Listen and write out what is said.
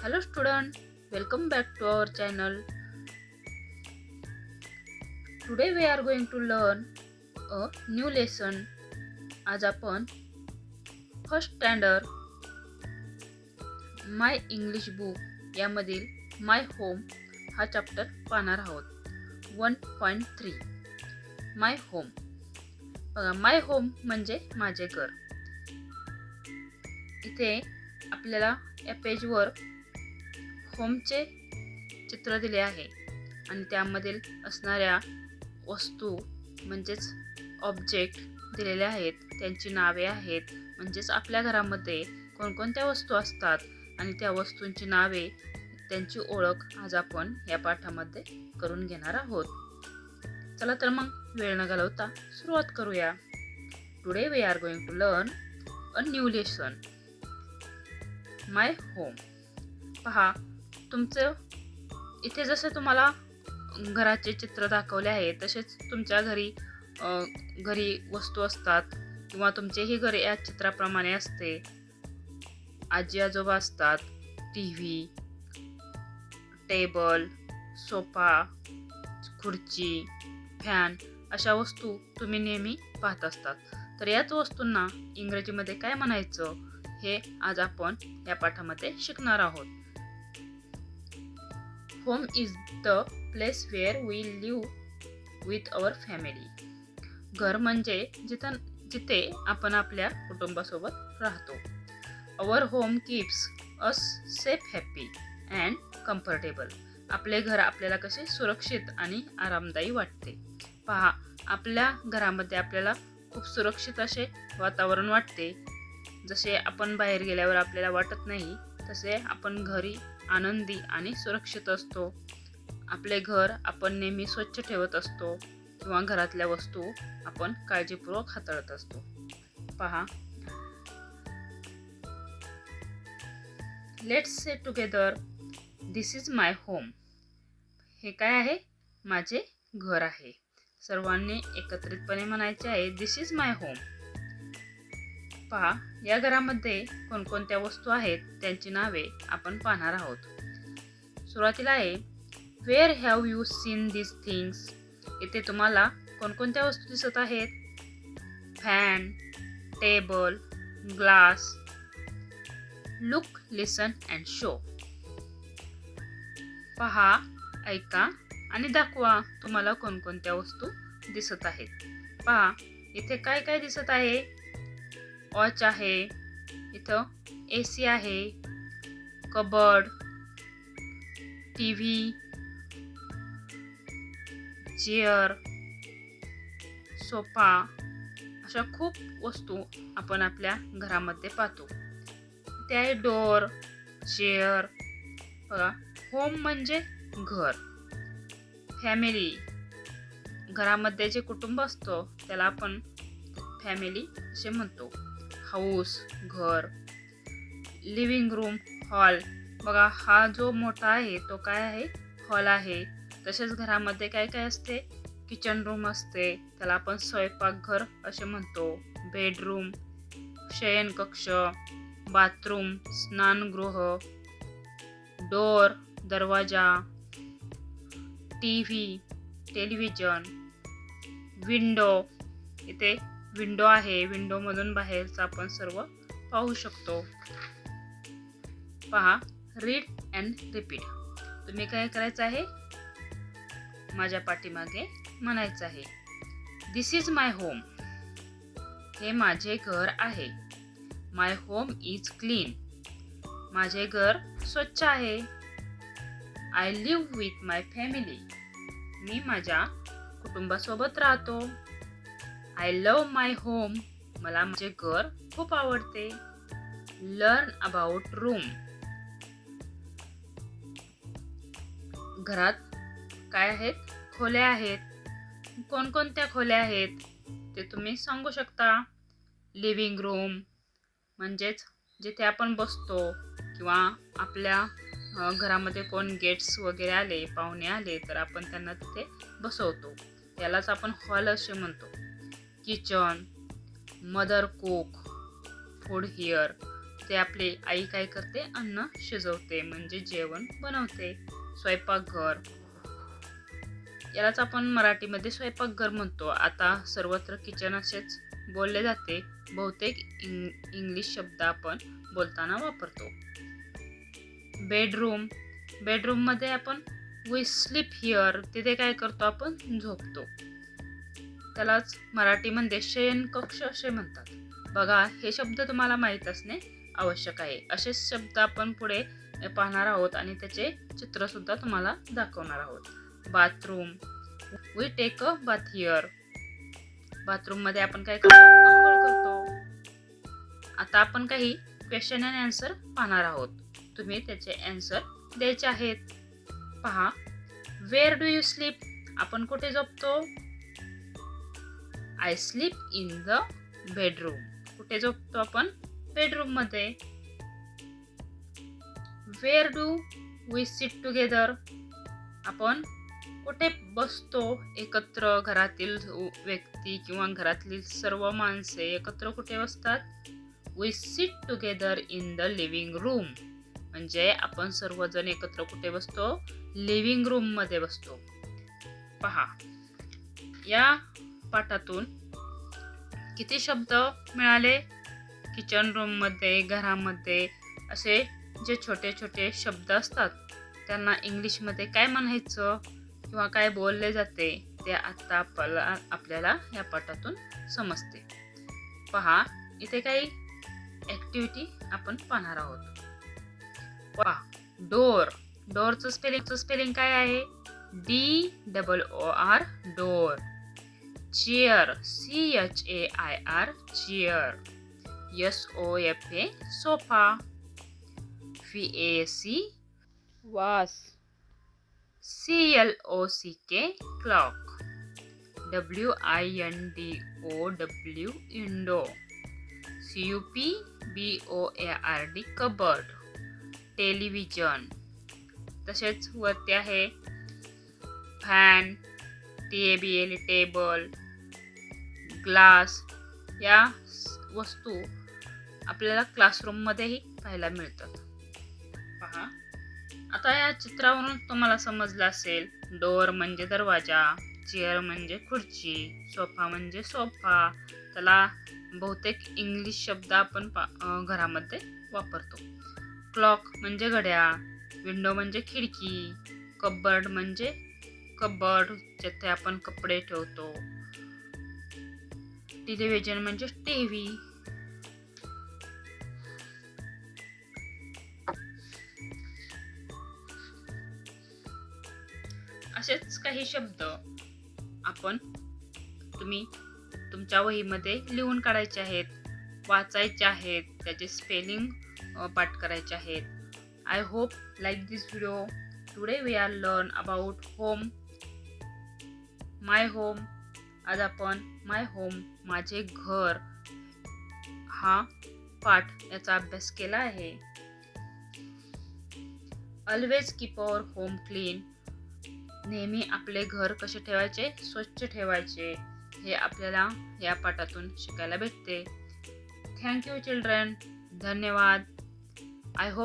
Hello student, welcome back to our channel. Today we are going to learn a new lesson. आज आपण first standard माय English book यामधील माय home हा chapter पाहणार आहोत. 1.3 माय home. बघा, माय home म्हणजे माझे घर. इथे आपल्याला या पेजवर होमचे चित्र दिले आहे आणि त्यामधील असणाऱ्या वस्तू म्हणजेच ऑब्जेक्ट दिलेले आहेत, त्यांची नावे आहेत. म्हणजेच आपल्या घरामध्ये कोणकोणत्या वस्तू असतात आणि त्या वस्तूंची नावे, त्यांची ओळख आज आपण या पाठामध्ये करून घेणार आहोत. चला तर मग वेळ न घालवता सुरुवात करूया. Today we are going to learn a new lesson. My home. पहा, तुमचं इथे जसं तुम्हाला घराचे चित्र दाखवले आहे तसेच तुमच्या घरी वस्तू असतात किंवा तुमचेही घर या चित्राप्रमाणे असते. आजी आजोबा असतात, टीव्ही, टेबल, सोफा, खुर्ची, फॅन अशा वस्तू तुम्ही नेहमी पाहत असतात. तर याच वस्तूंना इंग्रजीमध्ये काय म्हणायचं हे आज आपण या पाठामध्ये शिकणार आहोत. Home is the place where we live with our family. घर म्हणजे जिथे आपण आपल्या कुटुंबासोबत राहतो. Our home keeps us safe, happy and comfortable. आपले घर आपल्याला कसे सुरक्षित आणि आरामदायी वाटते. पहा, आपल्या घरामध्ये आपल्याला खूप सुरक्षित असे वातावरण वाटते. जसे आपण बाहेर गेल्यावर आपल्याला वाटत नाही, तसे आपण घरी आनंदी आणि सुरक्षित असतो. आपले घर आपण नेहमी स्वच्छ ठेवत असतो किंवा घरातल्या वस्तू आपण काळजीपूर्वक हाताळत असतो. पहा, let's say together, this is my home. हे काय आहे? माझे घर आहे. सर्वांनी एकत्रितपणे म्हणायचे आहे, दिस इज माय होम. पहा, या घरामध्ये कोणकोणत्या वस्तू आहेत त्यांची नावे आपण पाहणार आहोत. सुरुवातीला आहे, where have you seen this things. इथे तुम्हाला कोणकोणत्या वस्तू दिसत आहेत? Fan, table, glass. Look, listen and show. पहा, ऐका आणि दाखवा तुम्हाला कोणकोणत्या वस्तू दिसत आहेत. पहा, इथे काय काय दिसत आहे? वॉच आहे, इथं AC आहे, कबर्ड, टीव्ही, चेअर, सोफा अशा खूप वस्तू आपण आपल्या घरामध्ये पाहतो. ते आहे डोअर, चेअर. बघा, होम म्हणजे घर. फॅमिली, घरामध्ये जे कुटुंब असतो त्याला आपण फॅमिली असे म्हणतो. हाऊस, घर. Living room, hall. बघा, हा जो मोठा आहे तो काय आहे? हॉल आहे. तसेच घरामध्ये काय काय असते? किचन रूम असते, त्याला आपण स्वयंपाकघर असे म्हणतो. बेडरूम, शयनकक्ष, बाथरूम, स्नानगृह. डोअर, दरवाजा. TV, television. विंडो, इथे विंडो आहे, विंडोमधून बाहेरचं आपण सर्व पाहू शकतो. पहा, रीड अँड रिपीट. तुम्ही काय करायचं आहे? माझ्या पाठीमागे म्हणायचं आहे, दिस इज माय होम. हे माझे घर आहे. My home is clean. माझे घर स्वच्छ आहे. I live with my family. मी माझ्या कुटुंबासोबत राहतो. I love my home. मला माझे घर खूप आवडते. Learn about room. घरात काय आहेत? खोल्या आहेत. कोणकोणत्या खोल्या आहेत ते तुम्ही सांगू शकता. लिव्हिंग रूम म्हणजेच जिथे आपण बसतो किंवा आपल्या घरामध्ये कोण गेट्स वगैरे आले, पाहुणे आले तर आपण त्यांना तिथे बसवतो, यालाच आपण हॉल असे म्हणतो. Kitchen, mother cook, food here. ते आपली आई काय करते, अन्न शिजवते म्हणजे जेवण बनवते. स्वयंपाकघर, यालाच आपण मराठीमध्ये स्वयंपाकघर म्हणतो. आता सर्वत्र किचन असेच बोलले जाते. बहुतेक इंग्लिश शब्द आपण बोलताना वापरतो. बेडरूम, बेडरूममध्ये आपण वी स्लीप हिअर, तिथे काय करतो, आपण झोपतो. त्यालाच मराठीमध्ये शयनकक्ष असे म्हणतात. बघा, हे शब्द तुम्हाला माहीत असणे आवश्यक आहे. असेच शब्द आपण पुढे पाहणार आहोत आणि त्याचे चित्र सुद्धा तुम्हाला दाखवणार आहोत. Bathroom, we take a bath here, bathroom मध्ये आपण काय करतो, आंघोळ करतो. आता आपण काही क्वेश्चन अँड आन्सर पाहणार आहोत. तुम्ही त्याचे आन्सर द्यायचे आहेत. पहा, वेअर डू यू स्लीप, आपण कुठे झोपतो? I sleep in the bedroom, कुठे झोपतो आपण? बेडरूम मध्ये. Where do we sit together, आपण कुठे बसतो एकत्र? घरातील व्यक्ती किंवा घरातील सर्व माणसे एकत्र कुठे बसतात? We sit together in the living room, म्हणजे आपण सर्वजण एकत्र कुठे बसतो? लिव्हिंग रूम मध्ये बसतो. पहा, या पाठातून किती शब्द मिळाले? किचन रूम मध्ये, घरामध्ये असे जे छोटे छोटे शब्द असतात त्यांना इंग्लिशमध्ये काय म्हणायचं किंवा काय बोलले जाते ते आता आपल्याला या पाठातून समजते. पहा, इथे काही ऍक्टिव्हिटी आपण पाहणार आहोत. पहा, डोर, डोरचं स्पेलिंग काय आहे? DOOR, door. Chair, CHAIR, chair. SOFA, sofa. VAC, वास. CLOCK, clock. WINDOW, window. CUPBOARD, cupboard. Television. तसेच वरती आहे फॅन, TABL, टेबल. ग्लास, या वस्तू आपल्याला क्लासरूम मध्येही पाहायला मिळतात. पहा, आता या चित्रावरून तुम्हाला समजलं असेल, डोअर म्हणजे दरवाजा, चेअर म्हणजे खुर्ची, सोफा म्हणजे सोफा. त्याला बहुतेक इंग्लिश शब्द आपण घरामध्ये वापरतो. क्लॉक म्हणजे घड्याळ, विंडो म्हणजे खिडकी, कबर्ड म्हणजे कबर्ड जिथे आपण कपडे ठेवतो, टेलिव्हिजन म्हणजे टीव्ही. असेच काही शब्द आपण तुम्ही तुमच्या वहीमध्ये लिहून काढायचे आहेत, वाचायचे आहेत, त्याचे स्पेलिंग पाठ करायचे आहेत. I hope like this video. Today we are learn about home, my home. आज आपण माय होम, माझे घर, हा पाठ याचा अभ्यास केला आहे. Always keep our home clean, नेहमी आपले घर कसे ठेवायचे? स्वच्छ ठेवायचे. हे आपल्याला या पाठातून शिकायला भेटते. Thank you children. धन्यवाद. I hope